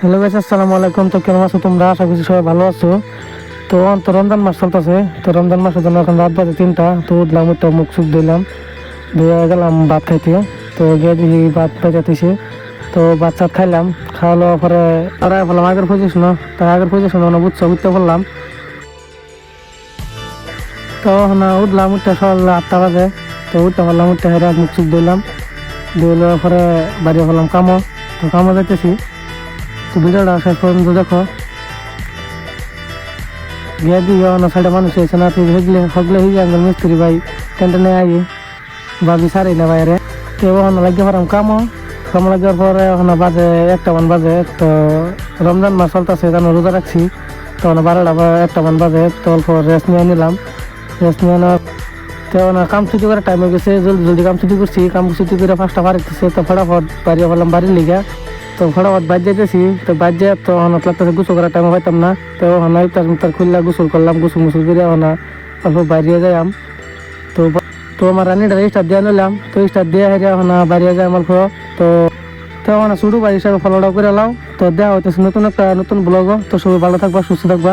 Hello guys, আসসালামু আলাইকুম। তো কেমন আছো তোমরা? আশা করছি সবাই ভালো আছো। তো রমজান মাস চলতেছে। তো রমজান মাসের জন্য এখন রাত বাজে 3টা। তো উঠলাম, উঠে মুখ সুখ দিলাম, দিয়ে গেলাম ভাত খাইতে। তো গিয়ে দেখি ভাত বাজাতেছে। তো ভাত চাত খাইলাম, খাওয়ালো পরে তারা বললাম আগের পজিশন, তার আগের পজিশন বুঝছো উঠতে বললাম। তো না উঠলাম, উঠতে সকাল 8টা বাজে। তো উঠতে পারলাম, উঠতে হেরে মুখ সুখ দিলাম, দিয়ে পরে বাড়ি বললাম কামো। তো কামো যাইতেছি। তো ভিডিওটা শেষ পর্যন্ত দেখো। গিয়ে দিয়ে অন্য সাইডে মানুষ এসে না, তুই হগলে হিগে আঙ্গুল মিস্ত্রি ভাই টেন্টে আই ভাবি সারি না বাইরে। তো ওখানে লাগিয়ে পারাম কামো লাগিয়ে পরে ওখানে বাজে 1টা বাজে। তো রমজান মাস চলতেছে, কারণ রোজা রাখছি। তো 12টা বা 1টা বাজে। তো অল্প রেস্ট নিয়ে নিলাম। রেস্ট নিয়ে নেওয়ার তো না কাম ছুটি করে টাইম হয়ে গেছে, জলদি জলদি কাম ছুটি করছি। কাম ছুটি করে 5টা বাড়িতেছে। তো ফটাফট বাড়িয়ে বললাম বাড়ির লিগা। তো ফটাফট বাইর যাইতেছি। তো বাইর যায় তো হনত লাগতেছে, গোসল করার টাইম পাইতাম না। তো হনাই তার খুললা গোসল করলাম, গোসল মুসল করে হনা অল্প বাইরে যাইম। তো তো আমার রানিটা স্টার দিয়ে নিলাম। তো স্টার দিয়ে হেরে হনা বাইরে যাই অল্প। তো তো শুরু বাড়ি হিসাবে ফলোটা করে লাও। তো দেওয়া হইতেছে নতুন একটা নতুন ব্লগ। তো সবাই ভালো থাকবা, সুস্থ থাকবা।